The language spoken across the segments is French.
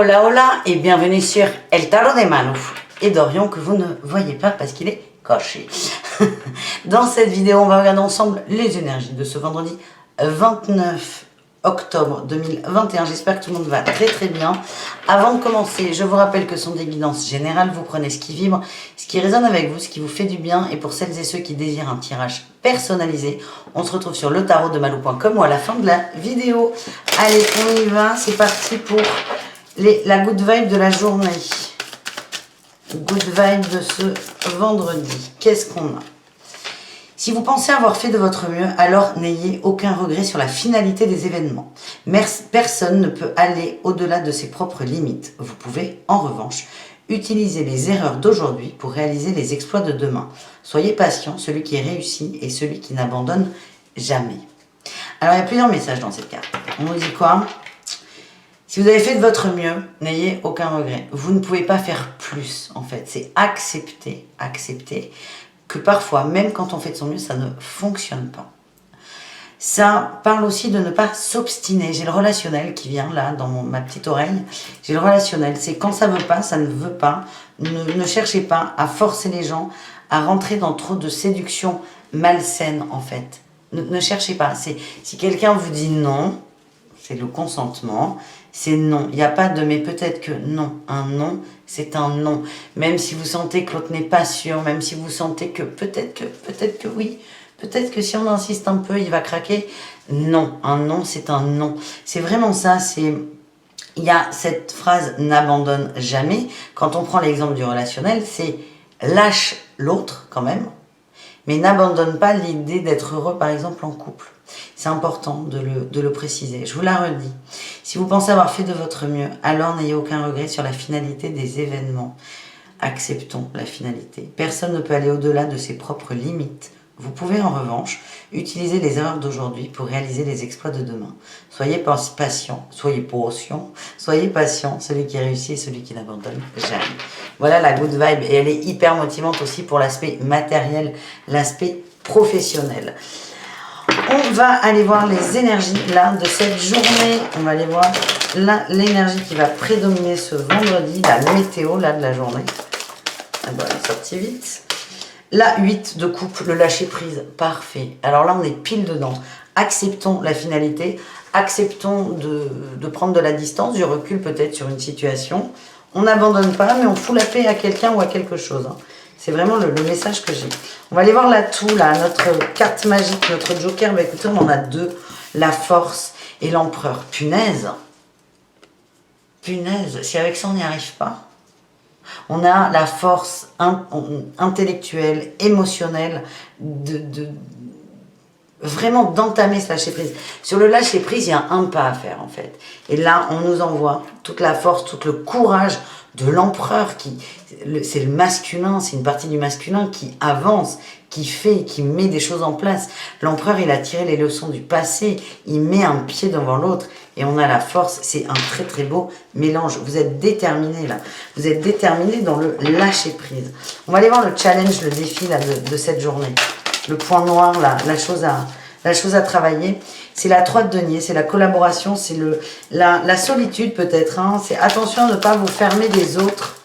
Hola hola et bienvenue sur El Tarot de Manu et d'Orion que vous ne voyez pas parce qu'il est caché. Dans cette vidéo, on va regarder ensemble les énergies de ce vendredi 29 octobre 2021. J'espère que tout le monde va très bien. Avant de commencer, je vous rappelle que ce sont des guidances générales. Vous prenez ce qui vibre, ce qui résonne avec vous, ce qui vous fait du bien. Et pour celles et ceux qui désirent un tirage personnalisé, on se retrouve sur letarotdemalou.com ou à la fin de la vidéo. Allez, on y va. C'est parti pour la good vibe de la journée. Good vibe de ce vendredi. Qu'est-ce qu'on a ? Si vous pensez avoir fait de votre mieux, alors n'ayez aucun regret sur la finalité des événements. Personne ne peut aller au-delà de ses propres limites. Vous pouvez, en revanche, utiliser les erreurs d'aujourd'hui pour réaliser les exploits de demain. Soyez patient, celui qui réussit et celui qui n'abandonne jamais. Alors, il y a plusieurs messages dans cette carte. On nous dit quoi ? Si vous avez fait de votre mieux, n'ayez aucun regret. Vous ne pouvez pas faire plus, en fait. C'est accepter que parfois, même quand on fait de son mieux, ça ne fonctionne pas. Ça parle aussi de ne pas s'obstiner. J'ai le relationnel qui vient là, dans ma petite oreille. J'ai le relationnel. C'est quand ça ne veut pas, ça ne veut pas. Ne cherchez pas à forcer les gens, à rentrer dans trop de séduction malsaine, en fait. Ne cherchez pas. Si quelqu'un vous dit non, c'est le consentement. C'est non. Il n'y a pas de mais peut-être que non. Un non, c'est un non. Même si vous sentez que l'autre n'est pas sûr, même si vous sentez que peut-être que oui, peut-être que si on insiste un peu, il va craquer. Non. Un non, c'est un non. C'est vraiment ça. Il y a cette phrase n'abandonne jamais. Quand on prend l'exemple du relationnel, c'est lâche l'autre quand même, mais n'abandonne pas l'idée d'être heureux, par exemple, en couple. C'est important de le préciser. Je vous la redis. Si vous pensez avoir fait de votre mieux, alors n'ayez aucun regret sur la finalité des événements. Acceptons la finalité. Personne ne peut aller au-delà de ses propres limites. Vous pouvez en revanche utiliser les erreurs d'aujourd'hui pour réaliser les exploits de demain. Soyez patient, soyez patient, celui qui réussit et celui qui n'abandonne jamais. Voilà la good vibe et elle est hyper motivante aussi pour l'aspect matériel, l'aspect professionnel. On va aller voir les énergies là de cette journée. On va aller voir là l'énergie qui va prédominer ce vendredi, la météo là de la journée. Ah bon, elle est sortie vite. La 8 de coupe, le lâcher prise, parfait. Alors là on est pile dedans. Acceptons la finalité, acceptons de prendre de la distance, du recul peut-être sur une situation. On n'abandonne pas, mais on fout la paix à quelqu'un ou à quelque chose. C'est vraiment le message que j'ai. On va aller voir l'atout, là, notre carte magique, notre joker. Bah, écoutez, on en a deux. La force et l'empereur. Punaise. Punaise. Si avec ça, on n'y arrive pas. On a la force intellectuelle, émotionnelle, vraiment d'entamer ce lâcher-prise. Sur le lâcher-prise, il y a un pas à faire, en fait. Et là, on nous envoie toute la force, tout le courage de l'empereur c'est le masculin, c'est une partie du masculin qui avance, qui fait, qui met des choses en place. L'empereur, il a tiré les leçons du passé, il met un pied devant l'autre et on a la force. C'est un très beau mélange. Vous êtes déterminés là, vous êtes déterminés dans le lâcher prise. On va aller voir le challenge, le défi là de cette journée. Le point noir là, la chose à travailler. C'est la 3 de denier, c'est la collaboration, c'est la solitude peut-être. Hein. C'est attention à ne pas vous fermer des autres.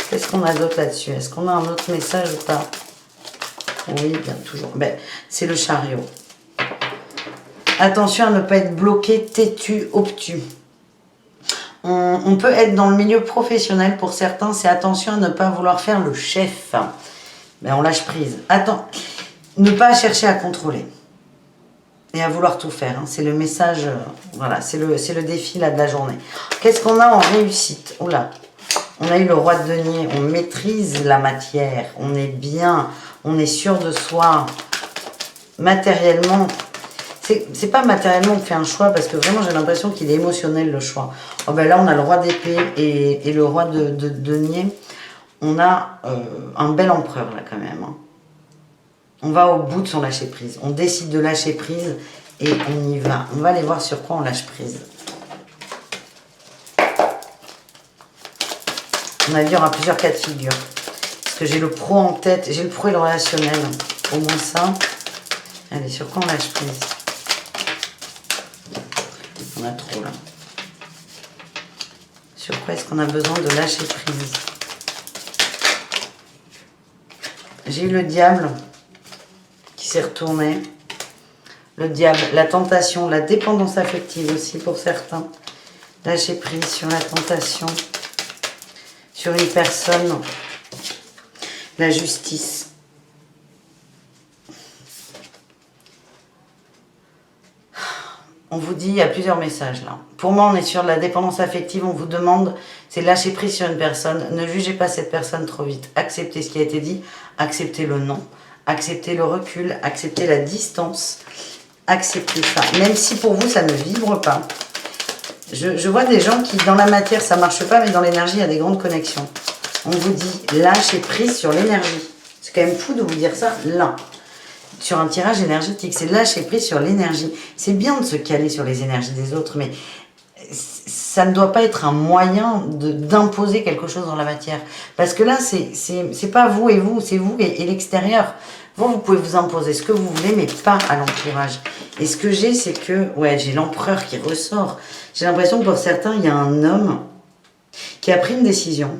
Qu'est-ce qu'on a d'autre là-dessus? Est-ce qu'on a un autre message ou pas? Oui, bien toujours. Ben, c'est le chariot. Attention à ne pas être bloqué, têtu, obtus. On peut être dans le milieu professionnel pour certains. C'est attention à ne pas vouloir faire le chef. Ben, on lâche prise. Ne pas chercher à contrôler. Et à vouloir tout faire. Hein. C'est le message, voilà, c'est le défi là, de la journée. Qu'est-ce qu'on a en réussite? Oula. On a eu le roi de denier, on maîtrise la matière, on est bien, on est sûr de soi. Matériellement, c'est pas matériellement qu'on fait un choix, parce que vraiment j'ai l'impression qu'il est émotionnel le choix. Oh ben là on a le roi d'épée et le roi de denier. On a un bel empereur là quand même. Hein. On va au bout de son lâcher prise. On décide de lâcher prise et on y va. On va aller voir sur quoi on lâche prise. On a vu, il y aura plusieurs cas de figure. Parce que j'ai le pro en tête, j'ai le pro et le relationnel. Au moins ça. Allez, sur quoi on lâche prise? On a trop là. Sur quoi est-ce qu'on a besoin de lâcher prise? J'ai eu le diable qui s'est retourné. Le diable, la tentation, la dépendance affective aussi pour certains. Lâcher prise sur la tentation, sur une personne. La justice. On vous dit, il y a plusieurs messages là. Pour moi, on est sur la dépendance affective. On vous demande, c'est lâcher prise sur une personne. Ne jugez pas cette personne trop vite. Acceptez ce qui a été dit. Acceptez le non. Acceptez le recul. Acceptez la distance. Acceptez ça. Même si pour vous, ça ne vibre pas. Je vois des gens qui, dans la matière, ça ne marche pas, mais dans l'énergie, il y a des grandes connexions. On vous dit, lâchez prise sur l'énergie. C'est quand même fou de vous dire ça là. Sur un tirage énergétique, c'est lâcher prise sur l'énergie. C'est bien de se caler sur les énergies des autres, mais ça ne doit pas être un moyen d'imposer quelque chose dans la matière. Parce que là, c'est pas vous et vous, c'est vous et l'extérieur. Vous pouvez vous imposer ce que vous voulez, mais pas à l'entourage. Et ce que j'ai, c'est que, ouais, j'ai l'empereur qui ressort. J'ai l'impression que pour certains, il y a un homme qui a pris une décision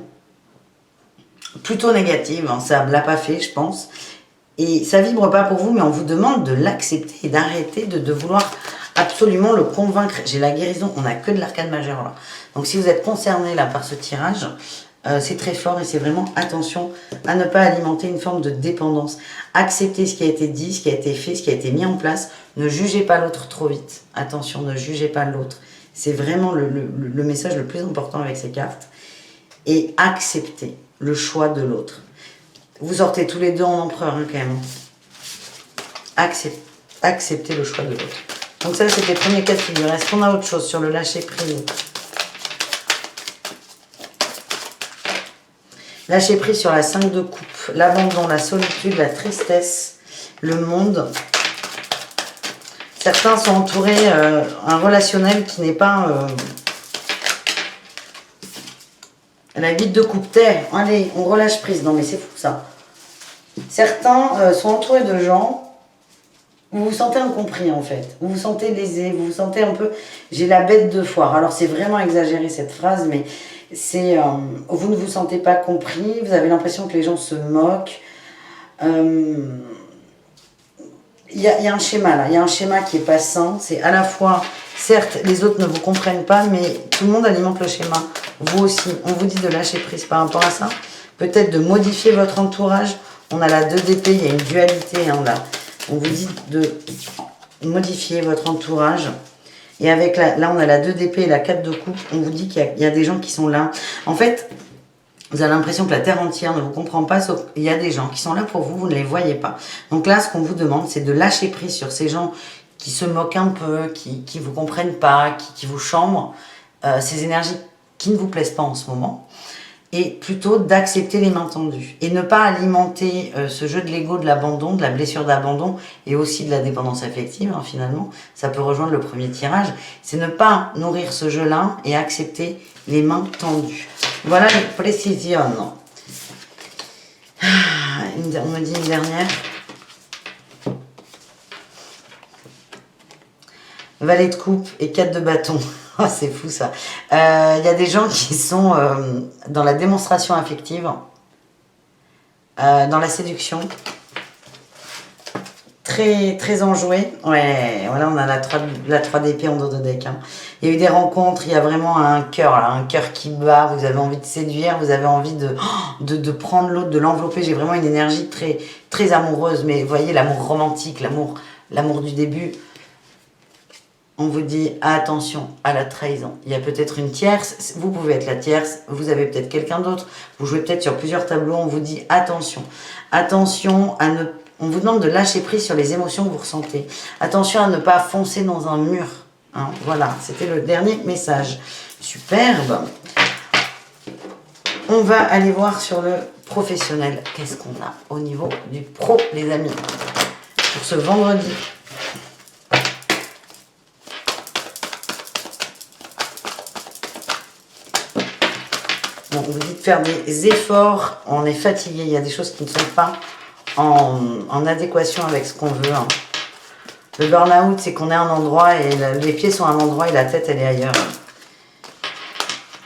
plutôt négative, hein, ça ne l'a pas fait, je pense. Et ça vibre pas pour vous, mais on vous demande de l'accepter et d'arrêter de vouloir absolument le convaincre. J'ai la guérison, on n'a que de l'arcane majeur là. Donc si vous êtes concerné là par ce tirage, c'est très fort et c'est vraiment attention à ne pas alimenter une forme de dépendance. Acceptez ce qui a été dit, ce qui a été fait, ce qui a été mis en place. Ne jugez pas l'autre trop vite. Attention, ne jugez pas l'autre. C'est vraiment le message le plus important avec ces cartes. Et acceptez le choix de l'autre. Vous sortez tous les deux en empereur, hein, quand même. Acceptez le choix de l'autre. Donc ça, c'était le premier cas de figure. Est-ce qu'on a autre chose sur le lâcher-prise? Lâcher-prise sur la 5 de coupe. L'abandon, la solitude, la tristesse, le monde. Certains sont entourés un relationnel qui n'est pas... la 8 de coupe. Terre. Allez, on relâche prise. Non, mais c'est fou, ça. Certains sont entourés de gens, vous vous sentez incompris en fait, vous vous sentez lésé, vous vous sentez un peu, j'ai la bête de foire. Alors c'est vraiment exagéré cette phrase, mais c'est, vous ne vous sentez pas compris, vous avez l'impression que les gens se moquent. Il y a un schéma là, il y a un schéma qui est pas sain, c'est à la fois, certes les autres ne vous comprennent pas, mais tout le monde alimente le schéma, vous aussi. On vous dit de lâcher prise par rapport à ça, peut-être de modifier votre entourage. On a la 2 d'épée, il y a une dualité, hein, là. On vous dit de modifier votre entourage. Et avec là, on a la 2 d'épée et la 4 de coupe. On vous dit qu'il y a des gens qui sont là. En fait, vous avez l'impression que la terre entière ne vous comprend pas, sauf qu'il y a des gens qui sont là pour vous, vous ne les voyez pas. Donc là, ce qu'on vous demande, c'est de lâcher prise sur ces gens qui se moquent un peu, qui ne vous comprennent pas, qui vous chambrent, ces énergies qui ne vous plaisent pas en ce moment. Et plutôt d'accepter les mains tendues. Et ne pas alimenter ce jeu de l'ego, de l'abandon, de la blessure d'abandon et aussi de la dépendance affective, hein, finalement. Ça peut rejoindre le premier tirage. C'est ne pas nourrir ce jeu-là et accepter les mains tendues. Voilà les précisions. On me dit une dernière. Valet de coupe et 4 de bâton. Oh, c'est fou ça. Il y a des gens qui sont dans la démonstration affective, dans la séduction, très, très enjoué. Ouais, voilà, on a la 3 d'épée en dos de deck. Hein. Il y a eu des rencontres, il y a vraiment un cœur qui bat, vous avez envie de séduire, vous avez envie de prendre l'autre, de l'envelopper. J'ai vraiment une énergie très, très amoureuse, mais vous voyez, l'amour romantique, l'amour du début. On vous dit attention à la trahison. Il y a peut-être une tierce, vous pouvez être la tierce, vous avez peut-être quelqu'un d'autre, vous jouez peut-être sur plusieurs tableaux, on vous dit attention. Attention à ne... On vous demande de lâcher prise sur les émotions que vous ressentez. Attention à ne pas foncer dans un mur. Hein, voilà, c'était le dernier message. Superbe. On va aller voir sur le professionnel. Qu'est-ce qu'on a au niveau du pro, les amis, pour ce vendredi. Bon, on vous dit de faire des efforts, on est fatigué, il y a des choses qui ne sont pas en adéquation avec ce qu'on veut. Hein. Le burn-out, c'est qu'on est à un endroit et les pieds sont à un endroit et la tête, elle est ailleurs.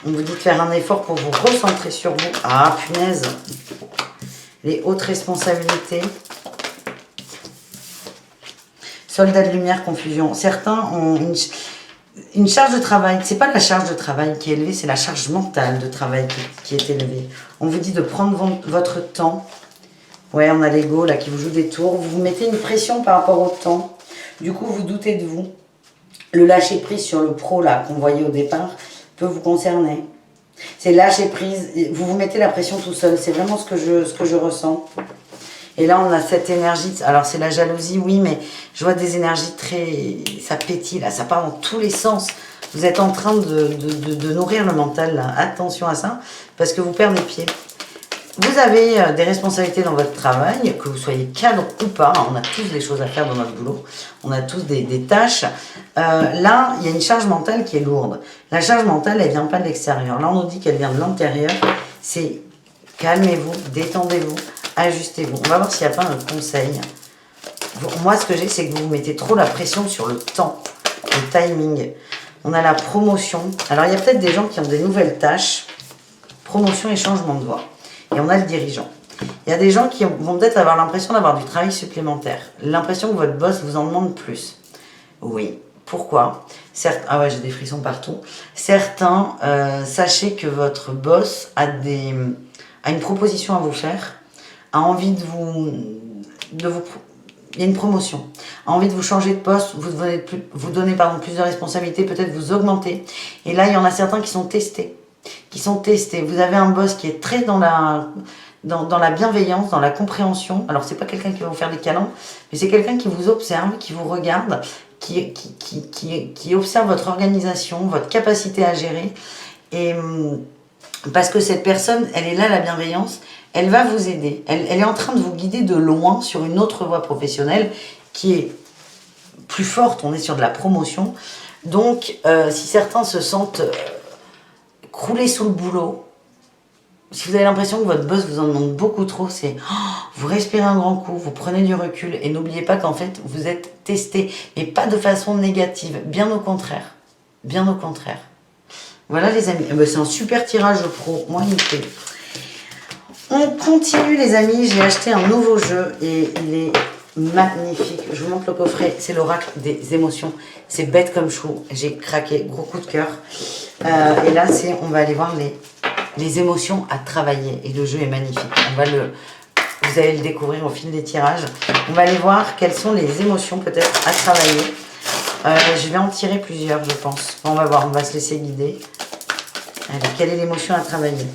On vous dit de faire un effort pour vous recentrer sur vous. Ah, punaise. Les hautes responsabilités. Soldat de lumière, confusion. Certains ont une charge de travail. C'est pas la charge de travail qui est élevée, c'est la charge mentale de travail qui est élevée. On vous dit de prendre votre temps. Ouais, on a l'ego là qui vous joue des tours. Vous vous mettez une pression par rapport au temps. Du coup, vous doutez de vous. Le lâcher prise sur le pro là qu'on voyait au départ peut vous concerner. C'est lâcher prise. Vous vous mettez la pression tout seul. C'est vraiment ce que je ressens. Et là, on a cette énergie. Alors, c'est la jalousie, oui, mais je vois des énergies très... Ça pétille, là. Ça part dans tous les sens. Vous êtes en train de nourrir le mental, là. Attention à ça, parce que vous perdez pied. Vous avez des responsabilités dans votre travail, que vous soyez cadre ou pas. On a tous des choses à faire dans notre boulot. On a tous des tâches. Là, il y a une charge mentale qui est lourde. La charge mentale, elle ne vient pas de l'extérieur. Là, on nous dit qu'elle vient de l'intérieur. C'est calmez-vous, détendez-vous. Ajustez-vous. On va voir s'il n'y a pas un conseil. Moi, ce que j'ai, c'est que vous mettez trop la pression sur le temps, le timing. On a la promotion. Alors, il y a peut-être des gens qui ont des nouvelles tâches. Promotion et changement de voie. Et on a le dirigeant. Il y a des gens qui vont peut-être avoir l'impression d'avoir du travail supplémentaire. L'impression que votre boss vous en demande plus. Oui. Pourquoi? Certes, ah ouais, j'ai des frissons partout. Certains, sachez que votre boss a une proposition à vous faire. A envie il y a une promotion, a envie de vous changer de poste, vous donner plus de responsabilités, peut-être vous augmenter. Et là, il y en a certains qui sont testés. Vous avez un boss qui est très dans la bienveillance, dans la compréhension. Alors, c'est pas quelqu'un qui va vous faire des câlins, mais c'est quelqu'un qui vous observe, qui vous regarde, qui observe votre organisation, votre capacité à gérer. Et parce que cette personne, elle est là, la bienveillance, elle va vous aider. Elle est en train de vous guider de loin sur une autre voie professionnelle qui est plus forte. On est sur de la promotion. Donc, si certains se sentent croulés sous le boulot, si vous avez l'impression que votre boss vous en demande beaucoup trop, c'est vous respirez un grand coup, vous prenez du recul et n'oubliez pas qu'en fait, vous êtes testé. Mais pas de façon négative, bien au contraire. Bien au contraire. Voilà les amis. C'est un super tirage pro. Moi, il me plaît. On continue les amis, j'ai acheté un nouveau jeu et il est magnifique. Je vous montre le coffret, c'est l'oracle des émotions. C'est bête comme chou, j'ai craqué, gros coup de cœur. Et là, on va aller voir les émotions à travailler et le jeu est magnifique. Vous allez le découvrir au fil des tirages. On va aller voir quelles sont les émotions peut-être à travailler. Je vais en tirer plusieurs, je pense. On va voir, on va se laisser guider. Allez, quelle est l'émotion à travailler?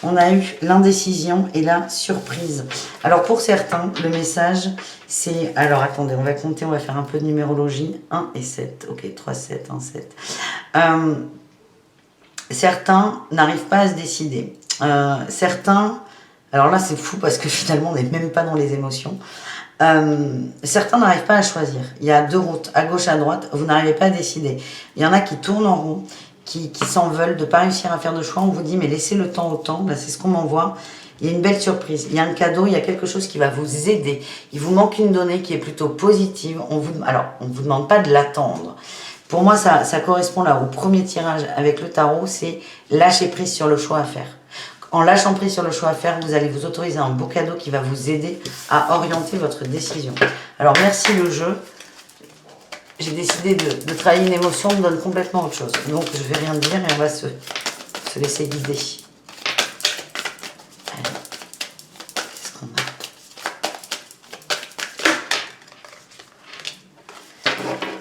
On a eu l'indécision et la surprise. Alors pour certains, le message, c'est... Alors attendez, on va compter, on va faire un peu de numérologie. 1 et 7. Ok, 3, 7, 1, 7. Certains n'arrivent pas à se décider. Certains... Alors là, c'est fou parce que finalement, on n'est même pas dans les émotions. Certains n'arrivent pas à choisir. Il y a deux routes, à gauche, à droite. Vous n'arrivez pas à décider. Il y en a qui tournent en rond, qui s'en veulent de ne pas réussir à faire de choix. On vous dit, mais laissez le temps au temps. Là, c'est ce qu'on m'envoie. Il y a une belle surprise. Il y a un cadeau, il y a quelque chose qui va vous aider. Il vous manque une donnée qui est plutôt positive. Alors, on ne vous demande pas de l'attendre. Pour moi, ça correspond là au premier tirage avec le tarot, c'est lâcher prise sur le choix à faire. En lâchant prise sur le choix à faire, vous allez vous autoriser un beau cadeau qui va vous aider à orienter votre décision. Alors, merci le jeu. J'ai décidé de travailler une émotion, on me donne complètement autre chose. Donc, je ne vais rien dire et on va se laisser guider. Allez. Qu'est-ce qu'on a?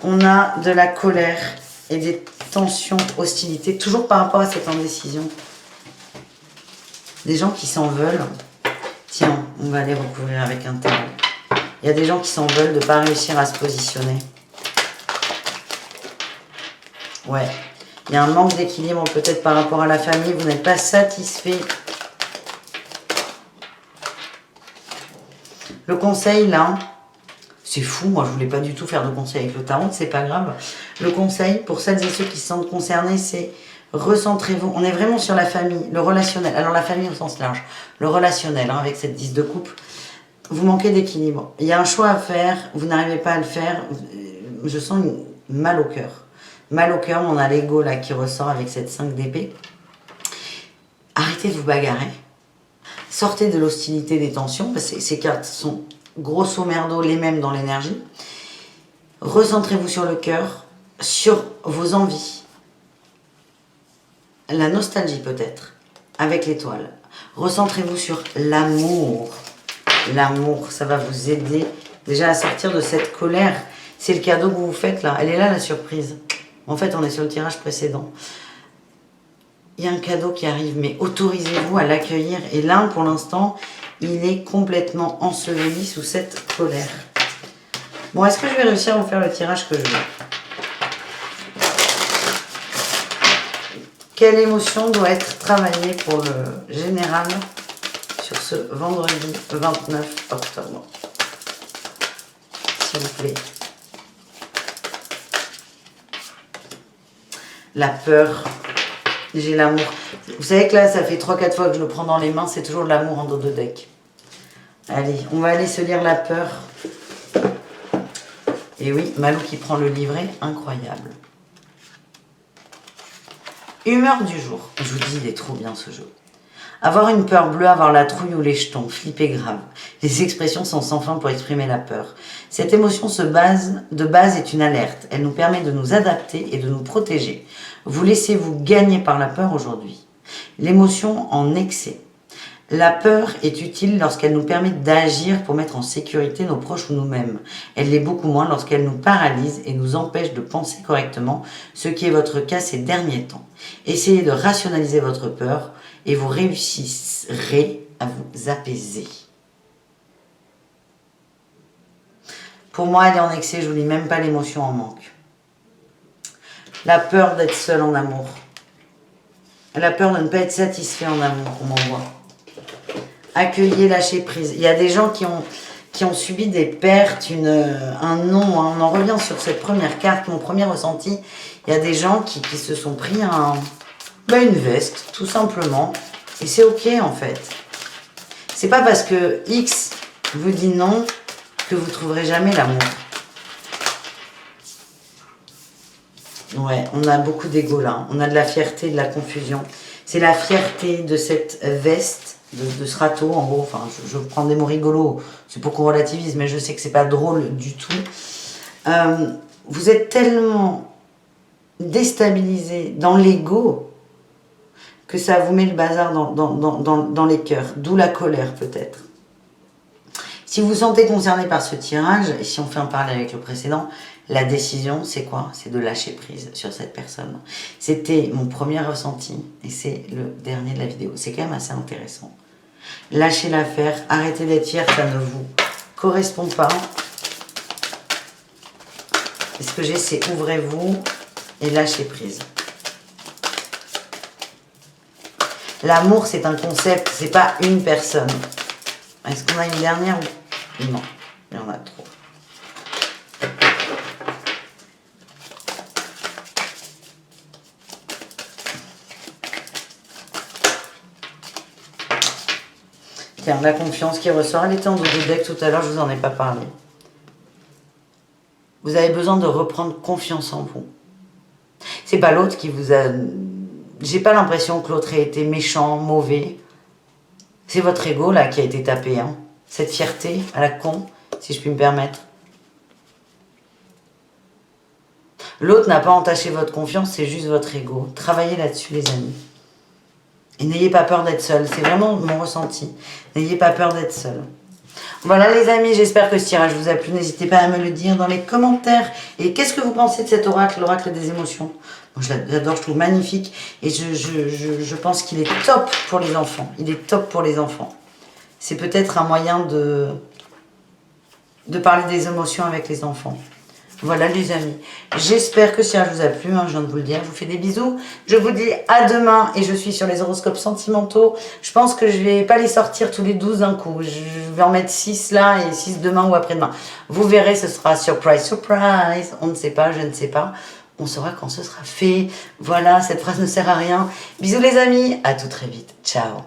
On a de la colère et des tensions, hostilités, toujours par rapport à cette indécision. Des gens qui s'en veulent. Tiens, on va les recouvrir avec un tarot. Il y a des gens qui s'en veulent de ne pas réussir à se positionner. Ouais, il y a un manque d'équilibre peut-être par rapport à la famille. Vous n'êtes pas satisfait. Le conseil, là, c'est fou. Moi, je ne voulais pas du tout faire de conseil avec le tarot. C'est pas grave. Le conseil, pour celles et ceux qui se sentent concernés, c'est recentrez-vous. On est vraiment sur la famille, le relationnel. Alors, la famille au sens large. Le relationnel, hein, avec cette 10 de coupe. Vous manquez d'équilibre. Il y a un choix à faire. Vous n'arrivez pas à le faire. Je sens mal au cœur. Mal au cœur, on a l'ego là qui ressort avec cette 5 d'épée. Arrêtez de vous bagarrer. Sortez de l'hostilité, des tensions, parce que ces cartes sont grosso merdo les mêmes dans l'énergie. Recentrez-vous sur le cœur, sur vos envies. La nostalgie peut-être, avec l'étoile. Recentrez-vous sur l'amour. L'amour, ça va vous aider déjà à sortir de cette colère. C'est le cadeau que vous vous faites là. Elle est là la surprise. En fait, on est sur le tirage précédent. Il y a un cadeau qui arrive, mais autorisez-vous à l'accueillir. Et là, pour l'instant, il est complètement enseveli sous cette colère. Bon, est-ce que je vais réussir à vous faire le tirage que je veux? Quelle émotion doit être travaillée pour le général sur ce vendredi 29 octobre? S'il vous plaît. La peur. J'ai l'amour. Vous savez que là, ça fait 3-4 fois que je le prends dans les mains. C'est toujours de l'amour en dos de deck. Allez, on va aller se lire la peur. Et oui, Malou qui prend le livret. Incroyable. Humeur du jour. Je vous dis, il est trop bien ce jeu. Avoir une peur bleue, avoir la trouille ou les jetons, flipper grave. Les expressions sont sans fin pour exprimer la peur. Cette émotion de base est une alerte. Elle nous permet de nous adapter et de nous protéger. Vous laissez-vous gagner par la peur aujourd'hui. L'émotion en excès. La peur est utile lorsqu'elle nous permet d'agir pour mettre en sécurité nos proches ou nous-mêmes. Elle l'est beaucoup moins lorsqu'elle nous paralyse et nous empêche de penser correctement, ce qui est votre cas ces derniers temps. Essayez de rationaliser votre peur et vous réussirez à vous apaiser. Pour moi, elle est en excès, je vous lis même pas l'émotion en manque. La peur d'être seul en amour. La peur de ne pas être satisfait en amour, on m'envoie. Accueillir, lâcher prise. Il y a des gens qui ont subi des pertes, un non. Hein. On en revient sur cette première carte, mon premier ressenti. Il y a des gens qui se sont pris une veste, tout simplement. Et c'est ok en fait. C'est pas parce que X vous dit non que vous trouverez jamais l'amour. Ouais, on a beaucoup d'ego là. On a de la fierté, de la confusion. C'est la fierté de cette veste, de ce râteau en gros. Enfin, je prends des mots rigolos. C'est pour qu'on relativise, mais je sais que c'est pas drôle du tout. Vous êtes tellement déstabilisé dans l'ego que ça vous met le bazar dans les cœurs. D'où la colère peut-être. Si vous vous sentez concerné par ce tirage, et si on fait un parallèle avec le précédent, la décision, c'est quoi? C'est de lâcher prise sur cette personne. C'était mon premier ressenti, et c'est le dernier de la vidéo. C'est quand même assez intéressant. Lâchez l'affaire, arrêtez d'être fier, ça ne vous correspond pas. Et ce que j'ai, c'est ouvrez-vous et lâchez prise. L'amour, c'est un concept, c'est pas une personne. Est-ce qu'on a une dernière? Non, il y en a trop. Tiens, la confiance qui ressort. Elle était en dos de deck tout à l'heure, je vous en ai pas parlé. Vous avez besoin de reprendre confiance en vous. C'est pas l'autre qui vous a... J'ai pas l'impression que l'autre ait été méchant, mauvais. C'est votre ego là qui a été tapé. Hein. Cette fierté à la con, si je puis me permettre. L'autre n'a pas entaché votre confiance, c'est juste votre ego. Travaillez là-dessus les amis. Et n'ayez pas peur d'être seul. C'est vraiment mon ressenti. N'ayez pas peur d'être seul. Voilà les amis, j'espère que ce tirage vous a plu. N'hésitez pas à me le dire dans les commentaires. Et qu'est-ce que vous pensez de cet oracle, l'oracle des émotions? Moi, je l'adore, je trouve magnifique. Et je pense qu'il est top pour les enfants. Il est top pour les enfants. C'est peut-être un moyen de parler des émotions avec les enfants. Voilà les amis, j'espère que ce tirage vous a plu, hein, je viens de vous le dire, je vous fais des bisous, je vous dis à demain et je suis sur les horoscopes sentimentaux, je pense que je vais pas les sortir tous les 12 d'un coup, je vais en mettre 6 là et 6 demain ou après-demain, vous verrez ce sera surprise, surprise, on ne sait pas, je ne sais pas, on saura quand ce sera fait, voilà, cette phrase ne sert à rien, bisous les amis, à tout très vite, ciao.